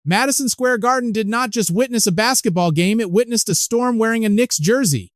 Madison Square Garden did not just witness a basketball game, it witnessed a storm wearing a Knicks jersey.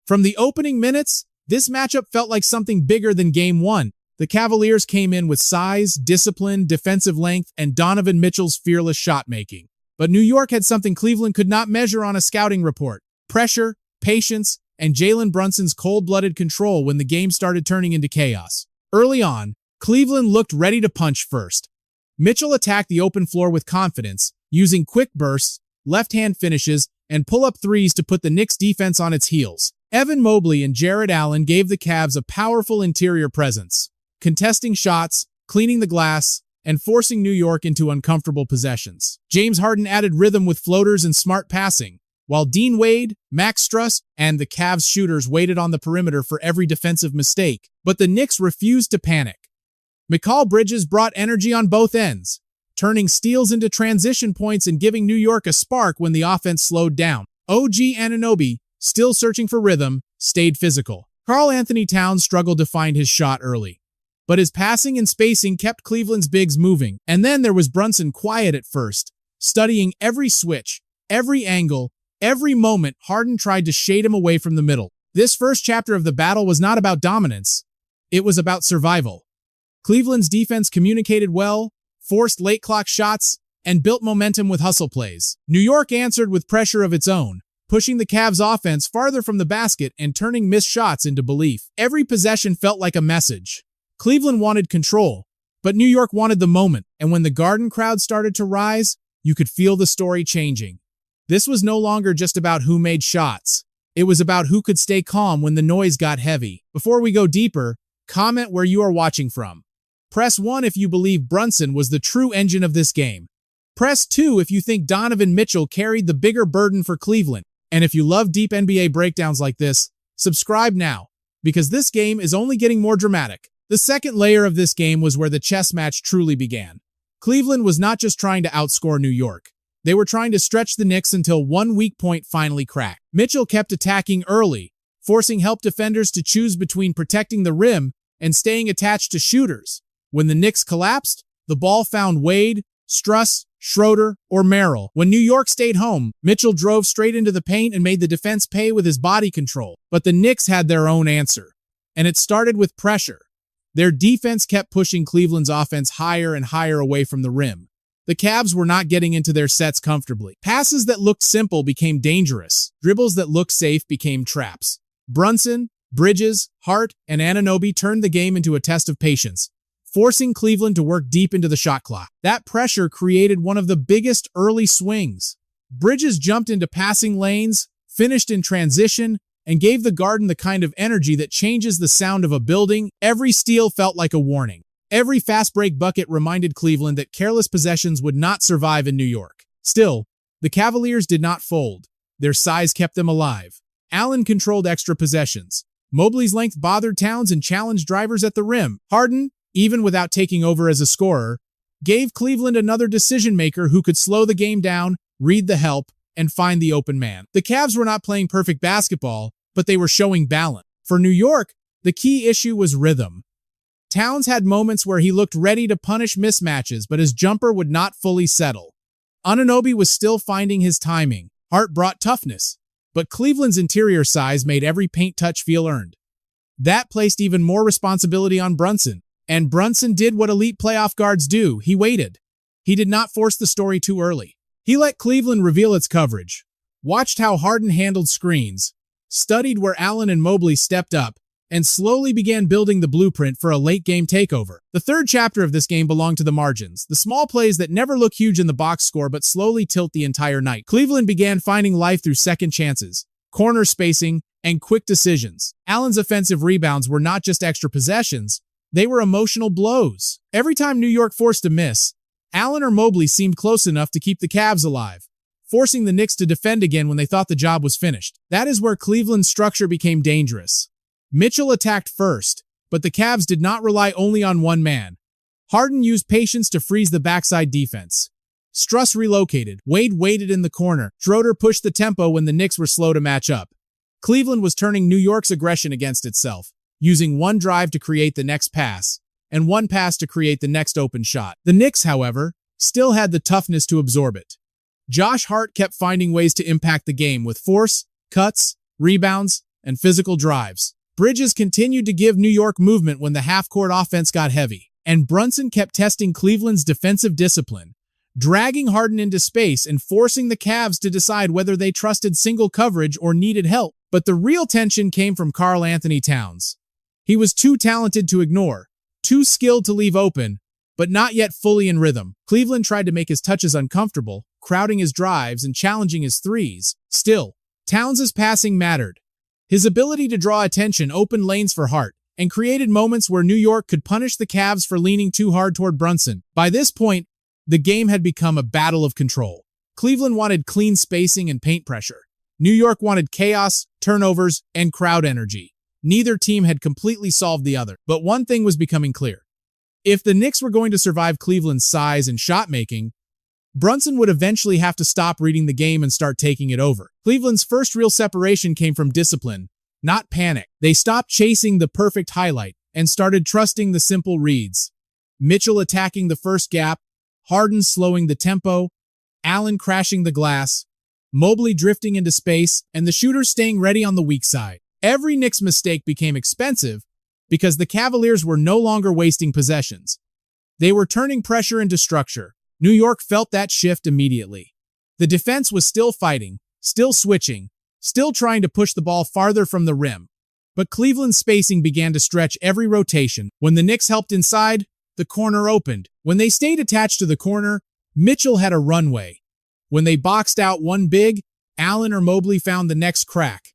From the opening minutes, this matchup felt like something bigger than Game 1. The Cavaliers came in with size, discipline, defensive length, and Donovan Mitchell's fearless shot-making. But New York had something Cleveland could not measure on a scouting report: pressure, patience, and Jalen Brunson's cold-blooded control when the game started turning into chaos. Early on, Cleveland looked ready to punch first. Mitchell attacked the open floor with confidence, using quick bursts, left-hand finishes, and pull-up threes to put the Knicks' defense on its heels. Evan Mobley and Jarrett Allen gave the Cavs a powerful interior presence, contesting shots, cleaning the glass, and forcing New York into uncomfortable possessions. James Harden added rhythm with floaters and smart passing, while Dean Wade, Max Strus, and the Cavs shooters waited on the perimeter for every defensive mistake. But the Knicks refused to panic. Mikal Bridges brought energy on both ends, turning steals into transition points and giving New York a spark when the offense slowed down. OG Anunoby, still searching for rhythm, stayed physical. Karl-Anthony Towns struggled to find his shot early, but his passing and spacing kept Cleveland's bigs moving. And then there was Brunson, quiet at first, studying every switch, every angle, every moment Harden tried to shade him away from the middle. This first chapter of the battle was not about dominance, it was about survival. Cleveland's defense communicated well, forced late clock shots, and built momentum with hustle plays. New York answered with pressure of its own, pushing the Cavs' offense farther from the basket and turning missed shots into belief. Every possession felt like a message. Cleveland wanted control, but New York wanted the moment, and when the Garden crowd started to rise, you could feel the story changing. This was no longer just about who made shots. It was about who could stay calm when the noise got heavy. Before we go deeper, comment where you are watching from. Press 1 if you believe Brunson was the true engine of this game. Press 2 if you think Donovan Mitchell carried the bigger burden for Cleveland. And if you love deep NBA breakdowns like this, subscribe now, because this game is only getting more dramatic. The second layer of this game was where the chess match truly began. Cleveland was not just trying to outscore New York. They were trying to stretch the Knicks until one weak point finally cracked. Mitchell kept attacking early, forcing help defenders to choose between protecting the rim and staying attached to shooters. When the Knicks collapsed, the ball found Wade, Strus, Schroeder, or Merrill. When New York stayed home, Mitchell drove straight into the paint and made the defense pay with his body control. But the Knicks had their own answer, and it started with pressure. Their defense kept pushing Cleveland's offense higher and higher away from the rim. The Cavs were not getting into their sets comfortably. Passes that looked simple became dangerous. Dribbles that looked safe became traps. Brunson, Bridges, Hart, and Anunoby turned the game into a test of patience, forcing Cleveland to work deep into the shot clock. That pressure created one of the biggest early swings. Bridges jumped into passing lanes, finished in transition, and gave the Garden the kind of energy that changes the sound of a building. Every steal felt like a warning. Every fast break bucket reminded Cleveland that careless possessions would not survive in New York. Still, the Cavaliers did not fold. Their size kept them alive. Allen controlled extra possessions. Mobley's length bothered Towns and challenged drivers at the rim. Harden, even without taking over as a scorer, gave Cleveland another decision-maker who could slow the game down, read the help, and find the open man. The Cavs were not playing perfect basketball, but they were showing balance. For New York, the key issue was rhythm. Towns had moments where he looked ready to punish mismatches, but his jumper would not fully settle. Anunoby was still finding his timing. Hart brought toughness, but Cleveland's interior size made every paint touch feel earned. That placed even more responsibility on Brunson. And Brunson did what elite playoff guards do. He waited. He did not force the story too early. He let Cleveland reveal its coverage, watched how Harden handled screens, studied where Allen and Mobley stepped up, and slowly began building the blueprint for a late-game takeover. The third chapter of this game belonged to the margins, the small plays that never look huge in the box score but slowly tilt the entire night. Cleveland began finding life through second chances, corner spacing, and quick decisions. Allen's offensive rebounds were not just extra possessions, they were emotional blows. Every time New York forced a miss, Allen or Mobley seemed close enough to keep the Cavs alive, forcing the Knicks to defend again when they thought the job was finished. That is where Cleveland's structure became dangerous. Mitchell attacked first, but the Cavs did not rely only on one man. Harden used patience to freeze the backside defense. Strus relocated. Wade waited in the corner. Schroeder pushed the tempo when the Knicks were slow to match up. Cleveland was turning New York's aggression against itself, using one drive to create the next pass, and one pass to create the next open shot. The Knicks, however, still had the toughness to absorb it. Josh Hart kept finding ways to impact the game with force, cuts, rebounds, and physical drives. Bridges continued to give New York movement when the half-court offense got heavy, and Brunson kept testing Cleveland's defensive discipline, dragging Harden into space and forcing the Cavs to decide whether they trusted single coverage or needed help. But the real tension came from Karl-Anthony Towns. He was too talented to ignore, too skilled to leave open, but not yet fully in rhythm. Cleveland tried to make his touches uncomfortable, crowding his drives and challenging his threes. Still, Towns' passing mattered. His ability to draw attention opened lanes for Hart and created moments where New York could punish the Cavs for leaning too hard toward Brunson. By this point, the game had become a battle of control. Cleveland wanted clean spacing and paint pressure. New York wanted chaos, turnovers, and crowd energy. Neither team had completely solved the other, but one thing was becoming clear. If the Knicks were going to survive Cleveland's size and shot-making, Brunson would eventually have to stop reading the game and start taking it over. Cleveland's first real separation came from discipline, not panic. They stopped chasing the perfect highlight and started trusting the simple reads. Mitchell attacking the first gap, Harden slowing the tempo, Allen crashing the glass, Mobley drifting into space, and the shooters staying ready on the weak side. Every Knicks mistake became expensive because the Cavaliers were no longer wasting possessions. They were turning pressure into structure. New York felt that shift immediately. The defense was still fighting, still switching, still trying to push the ball farther from the rim. But Cleveland's spacing began to stretch every rotation. When the Knicks helped inside, the corner opened. When they stayed attached to the corner, Mitchell had a runway. When they boxed out one big, Allen or Mobley found the next crack.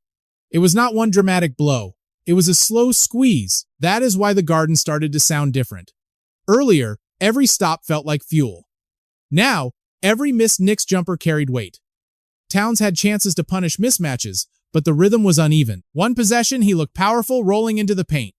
It was not one dramatic blow. It was a slow squeeze. That is why the Garden started to sound different. Earlier, every stop felt like fuel. Now, every missed Knicks jumper carried weight. Towns had chances to punish mismatches, but the rhythm was uneven. One possession, he looked powerful, rolling into the paint.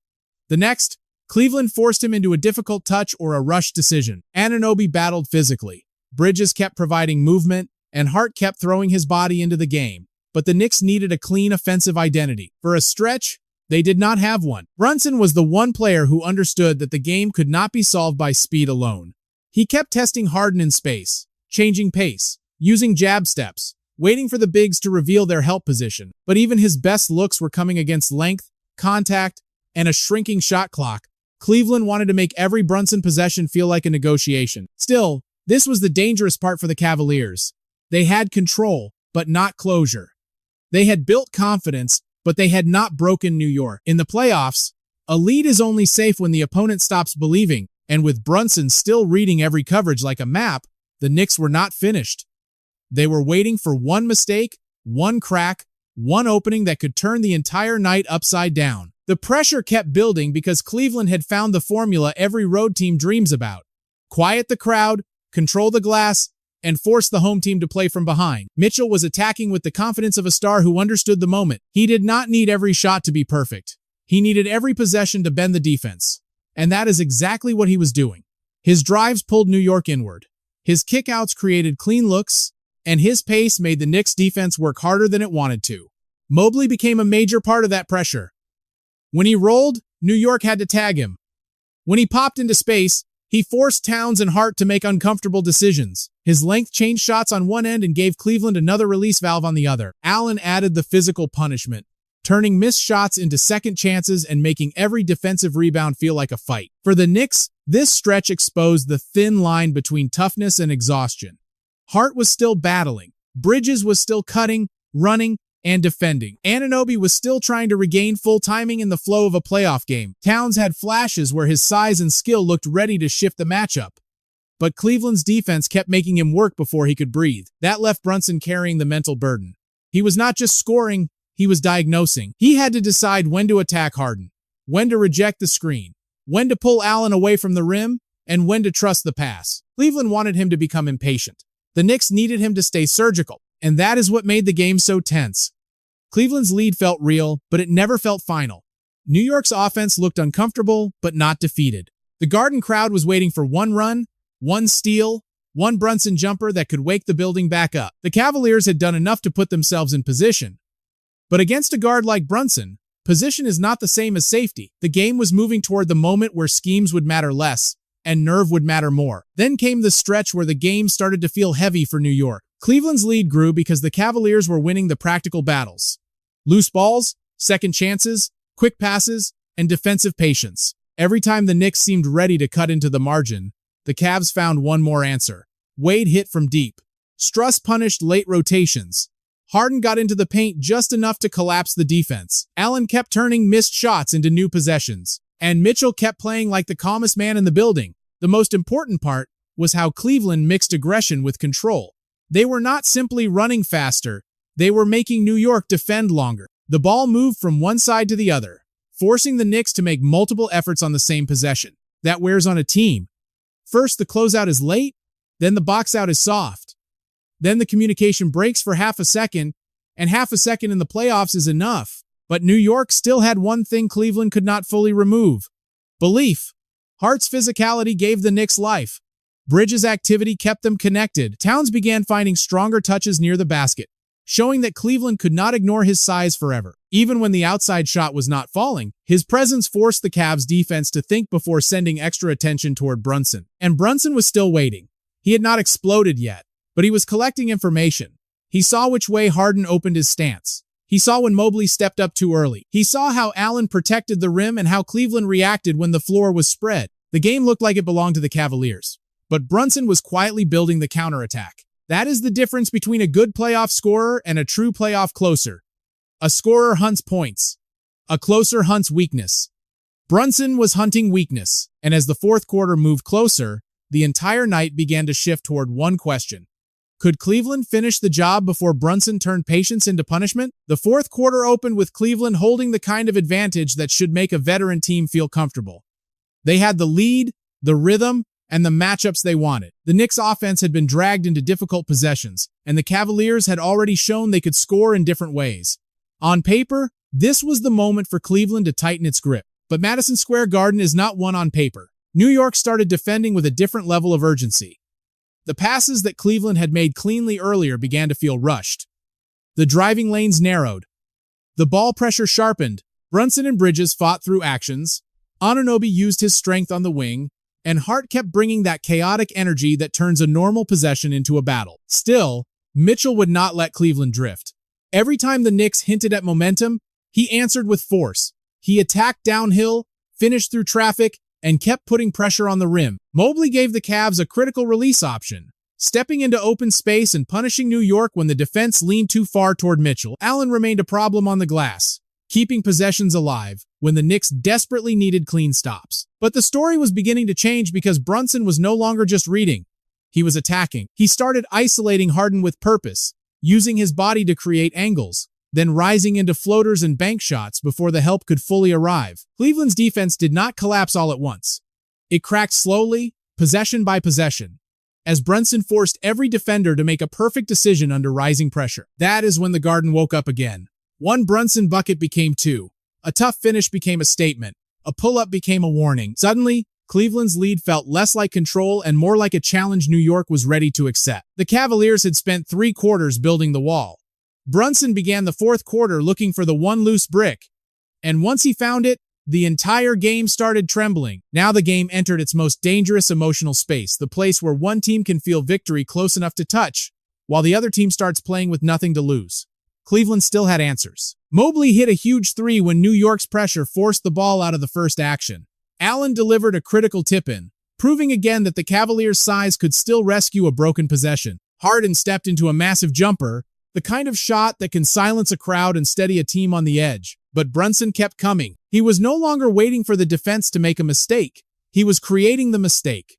The next, Cleveland forced him into a difficult touch or a rushed decision. Anunoby battled physically. Bridges kept providing movement, and Hart kept throwing his body into the game. But the Knicks needed a clean offensive identity. For a stretch, they did not have one. Brunson was the one player who understood that the game could not be solved by speed alone. He kept testing Harden in space, changing pace, using jab steps, waiting for the bigs to reveal their help position. But even his best looks were coming against length, contact, and a shrinking shot clock. Cleveland wanted to make every Brunson possession feel like a negotiation. Still, this was the dangerous part for the Cavaliers. They had control, but not closure. They had built confidence, but they had not broken New York. In the playoffs, a lead is only safe when the opponent stops believing, and with Brunson still reading every coverage like a map, the Knicks were not finished. They were waiting for one mistake, one crack, one opening that could turn the entire night upside down. The pressure kept building because Cleveland had found the formula every road team dreams about. Quiet the crowd, control the glass, and force the home team to play from behind. Mitchell was attacking with the confidence of a star who understood the moment. He did not need every shot to be perfect. He needed every possession to bend the defense. And that is exactly what he was doing. His drives pulled New York inward. His kickouts created clean looks, and his pace made the Knicks defense work harder than it wanted to. Mobley became a major part of that pressure. When he rolled, New York had to tag him. When he popped into space, he forced Towns and Hart to make uncomfortable decisions. His length changed shots on one end and gave Cleveland another release valve on the other. Allen added the physical punishment, turning missed shots into second chances and making every defensive rebound feel like a fight. For the Knicks, this stretch exposed the thin line between toughness and exhaustion. Hart was still battling. Bridges was still cutting, running, and defending. Anunoby was still trying to regain full timing in the flow of a playoff game. Towns had flashes where his size and skill looked ready to shift the matchup. But Cleveland's defense kept making him work before he could breathe. That left Brunson carrying the mental burden. He was not just scoring, he was diagnosing. He had to decide when to attack Harden, when to reject the screen, when to pull Allen away from the rim, and when to trust the pass. Cleveland wanted him to become impatient. The Knicks needed him to stay surgical, and that is what made the game so tense. Cleveland's lead felt real, but it never felt final. New York's offense looked uncomfortable, but not defeated. The Garden crowd was waiting for one run, one steal, one Brunson jumper that could wake the building back up. The Cavaliers had done enough to put themselves in position. But against a guard like Brunson, position is not the same as safety. The game was moving toward the moment where schemes would matter less, and nerve would matter more. Then came the stretch where the game started to feel heavy for New York. Cleveland's lead grew because the Cavaliers were winning the practical battles. Loose balls, second chances, quick passes, and defensive patience. Every time the Knicks seemed ready to cut into the margin, the Cavs found one more answer. Wade hit from deep. Strus punished late rotations. Harden got into the paint just enough to collapse the defense. Allen kept turning missed shots into new possessions. And Mitchell kept playing like the calmest man in the building. The most important part was how Cleveland mixed aggression with control. They were not simply running faster, they were making New York defend longer. The ball moved from one side to the other, forcing the Knicks to make multiple efforts on the same possession. That wears on a team. First, the closeout is late, then the box out is soft. Then the communication breaks for half a second, and half a second in the playoffs is enough. But New York still had one thing Cleveland could not fully remove: belief. Hart's physicality gave the Knicks life. Bridges' activity kept them connected. Towns began finding stronger touches near the basket, showing that Cleveland could not ignore his size forever. Even when the outside shot was not falling, his presence forced the Cavs' defense to think before sending extra attention toward Brunson. And Brunson was still waiting. He had not exploded yet, but he was collecting information. He saw which way Harden opened his stance. He saw when Mobley stepped up too early. He saw how Allen protected the rim and how Cleveland reacted when the floor was spread. The game looked like it belonged to the Cavaliers, but Brunson was quietly building the counterattack. That is the difference between a good playoff scorer and a true playoff closer. A scorer hunts points. A closer hunts weakness. Brunson was hunting weakness, and as the fourth quarter moved closer, the entire night began to shift toward one question. Could Cleveland finish the job before Brunson turned patience into punishment? The fourth quarter opened with Cleveland holding the kind of advantage that should make a veteran team feel comfortable. They had the lead, the rhythm, and the matchups they wanted. The Knicks' offense had been dragged into difficult possessions, and the Cavaliers had already shown they could score in different ways. On paper, this was the moment for Cleveland to tighten its grip. But Madison Square Garden is not one on paper. New York started defending with a different level of urgency. The passes that Cleveland had made cleanly earlier began to feel rushed. The driving lanes narrowed. The ball pressure sharpened. Brunson and Bridges fought through actions. Anunoby used his strength on the wing, and Hart kept bringing that chaotic energy that turns a normal possession into a battle. Still, Mitchell would not let Cleveland drift. Every time the Knicks hinted at momentum, he answered with force. He attacked downhill, finished through traffic, and kept putting pressure on the rim. Mobley gave the Cavs a critical release option, stepping into open space and punishing New York when the defense leaned too far toward Mitchell. Allen remained a problem on the glass, keeping possessions alive when the Knicks desperately needed clean stops. But the story was beginning to change because Brunson was no longer just reading. He was attacking. He started isolating Harden with purpose, using his body to create angles, then rising into floaters and bank shots before the help could fully arrive. Cleveland's defense did not collapse all at once. It cracked slowly, possession by possession, as Brunson forced every defender to make a perfect decision under rising pressure. That is when the Garden woke up again. One Brunson bucket became two. A tough finish became a statement. A pull-up became a warning. Suddenly, Cleveland's lead felt less like control and more like a challenge New York was ready to accept. The Cavaliers had spent 3 quarters building the wall. Brunson began the fourth quarter looking for the one loose brick, and once he found it, the entire game started trembling. Now the game entered its most dangerous emotional space, the place where one team can feel victory close enough to touch, while the other team starts playing with nothing to lose. Cleveland still had answers. Mobley hit a huge 3 when New York's pressure forced the ball out of the first action. Allen delivered a critical tip-in, proving again that the Cavaliers' size could still rescue a broken possession. Harden stepped into a massive jumper, the kind of shot that can silence a crowd and steady a team on the edge. But Brunson kept coming. He was no longer waiting for the defense to make a mistake. He was creating the mistake.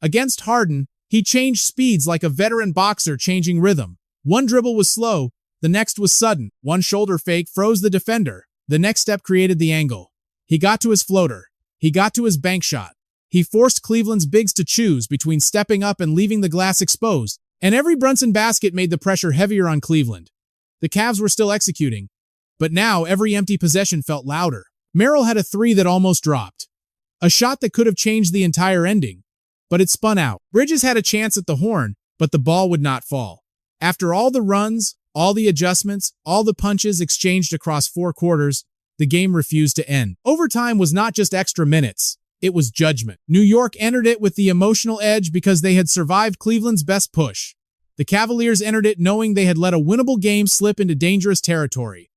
Against Harden, he changed speeds like a veteran boxer changing rhythm. One dribble was slow, the next was sudden. One shoulder fake froze the defender. The next step created the angle. He got to his floater. He got to his bank shot. He forced Cleveland's bigs to choose between stepping up and leaving the glass exposed. And every Brunson basket made the pressure heavier on Cleveland. The Cavs were still executing, but now every empty possession felt louder. Merrill had a 3 that almost dropped. A shot that could have changed the entire ending, but it spun out. Bridges had a chance at the horn, but the ball would not fall. After all the runs, all the adjustments, all the punches exchanged across 4 quarters, the game refused to end. Overtime was not just extra minutes. It was judgment. New York entered it with the emotional edge because they had survived Cleveland's best push. The Cavaliers entered it knowing they had let a winnable game slip into dangerous territory.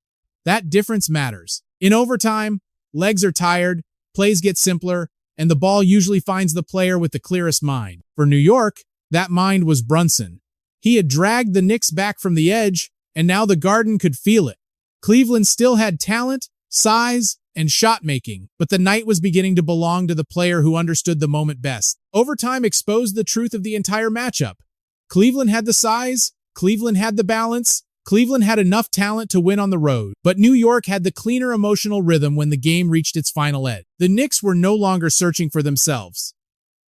That difference matters. In overtime, legs are tired, plays get simpler, and the ball usually finds the player with the clearest mind. For New York, that mind was Brunson. He had dragged the Knicks back from the edge, and now the Garden could feel it. Cleveland still had talent, size, and shot-making, but the night was beginning to belong to the player who understood the moment best. Overtime exposed the truth of the entire matchup. Cleveland had the size, Cleveland had the balance, Cleveland had enough talent to win on the road, but New York had the cleaner emotional rhythm when the game reached its final edge. The Knicks were no longer searching for themselves.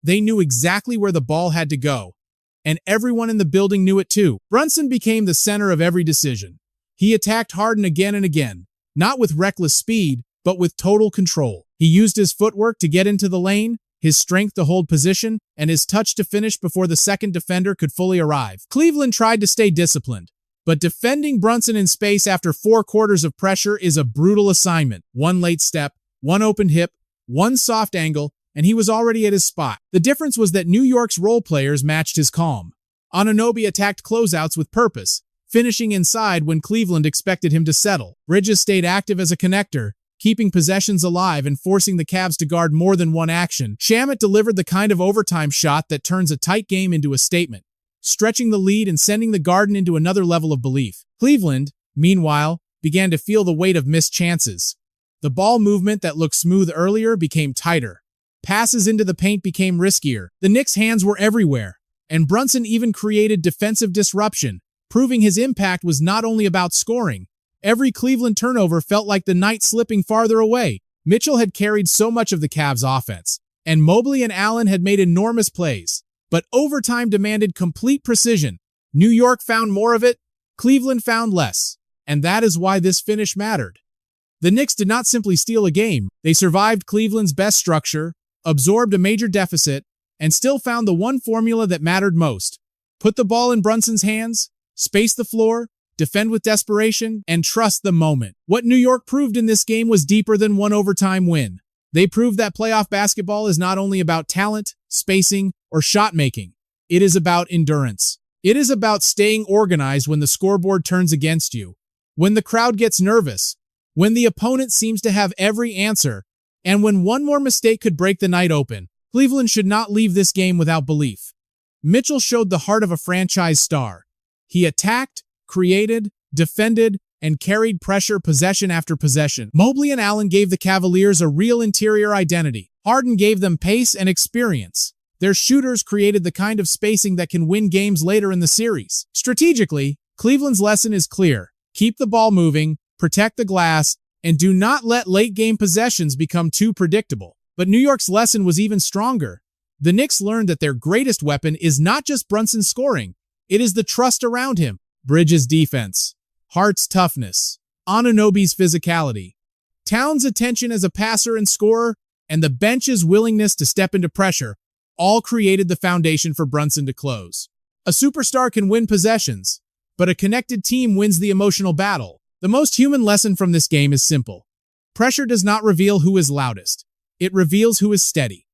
They knew exactly where the ball had to go, and everyone in the building knew it too. Brunson became the center of every decision. He attacked Harden again and again, not with reckless speed, but with total control. He used his footwork to get into the lane, his strength to hold position, and his touch to finish before the second defender could fully arrive. Cleveland tried to stay disciplined, but defending Brunson in space after 4 quarters of pressure is a brutal assignment. One late step, one open hip, one soft angle, and he was already at his spot. The difference was that New York's role players matched his calm. Anunoby attacked closeouts with purpose, finishing inside when Cleveland expected him to settle. Bridges stayed active as a connector, keeping possessions alive and forcing the Cavs to guard more than one action. Shamet delivered the kind of overtime shot that turns a tight game into a statement, stretching the lead and sending the Garden into another level of belief. Cleveland, meanwhile, began to feel the weight of missed chances. The ball movement that looked smooth earlier became tighter. Passes into the paint became riskier. The Knicks' hands were everywhere, and Brunson even created defensive disruption, proving his impact was not only about scoring. Every Cleveland turnover felt like the night slipping farther away. Mitchell had carried so much of the Cavs' offense, and Mobley and Allen had made enormous plays. But overtime demanded complete precision. New York found more of it, Cleveland found less. And that is why this finish mattered. The Knicks did not simply steal a game. They survived Cleveland's best structure, absorbed a major deficit, and still found the one formula that mattered most. Put the ball in Brunson's hands, space the floor, defend with desperation, and trust the moment. What New York proved in this game was deeper than one overtime win. They proved that playoff basketball is not only about talent, spacing, or shot making. It is about endurance. It is about staying organized when the scoreboard turns against you, when the crowd gets nervous, when the opponent seems to have every answer, and when one more mistake could break the night open. Cleveland should not leave this game without belief. Mitchell showed the heart of a franchise star. He attacked, created, defended, and carried pressure possession after possession. Mobley and Allen gave the Cavaliers a real interior identity. Harden gave them pace and experience. Their shooters created the kind of spacing that can win games later in the series. Strategically, Cleveland's lesson is clear. Keep the ball moving, protect the glass, and do not let late-game possessions become too predictable. But New York's lesson was even stronger. The Knicks learned that their greatest weapon is not just Brunson's scoring. It is the trust around him. Bridges' defense, Hart's toughness, Anunoby's physicality, Towns' attention as a passer and scorer, and the bench's willingness to step into pressure all created the foundation for Brunson to close. A superstar can win possessions, but a connected team wins the emotional battle. The most human lesson from this game is simple. Pressure does not reveal who is loudest. It reveals who is steady.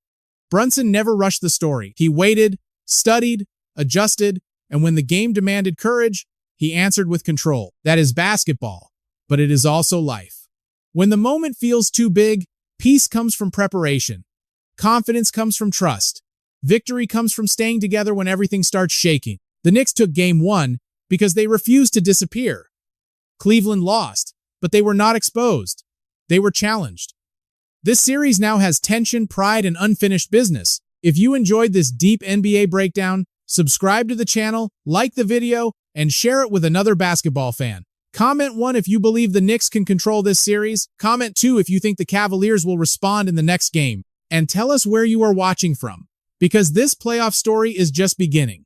Brunson never rushed the story. He waited, studied, adjusted, and when the game demanded courage, he answered with control. That is basketball, but it is also life. When the moment feels too big, peace comes from preparation. Confidence comes from trust. Victory comes from staying together when everything starts shaking. The Knicks took Game 1 because they refused to disappear. Cleveland lost, but they were not exposed. They were challenged. This series now has tension, pride, and unfinished business. If you enjoyed this deep NBA breakdown, subscribe to the channel, like the video, and share it with another basketball fan. Comment 1 if you believe the Knicks can control this series. Comment 2 if you think the Cavaliers will respond in the next game. And tell us where you are watching from, because this playoff story is just beginning.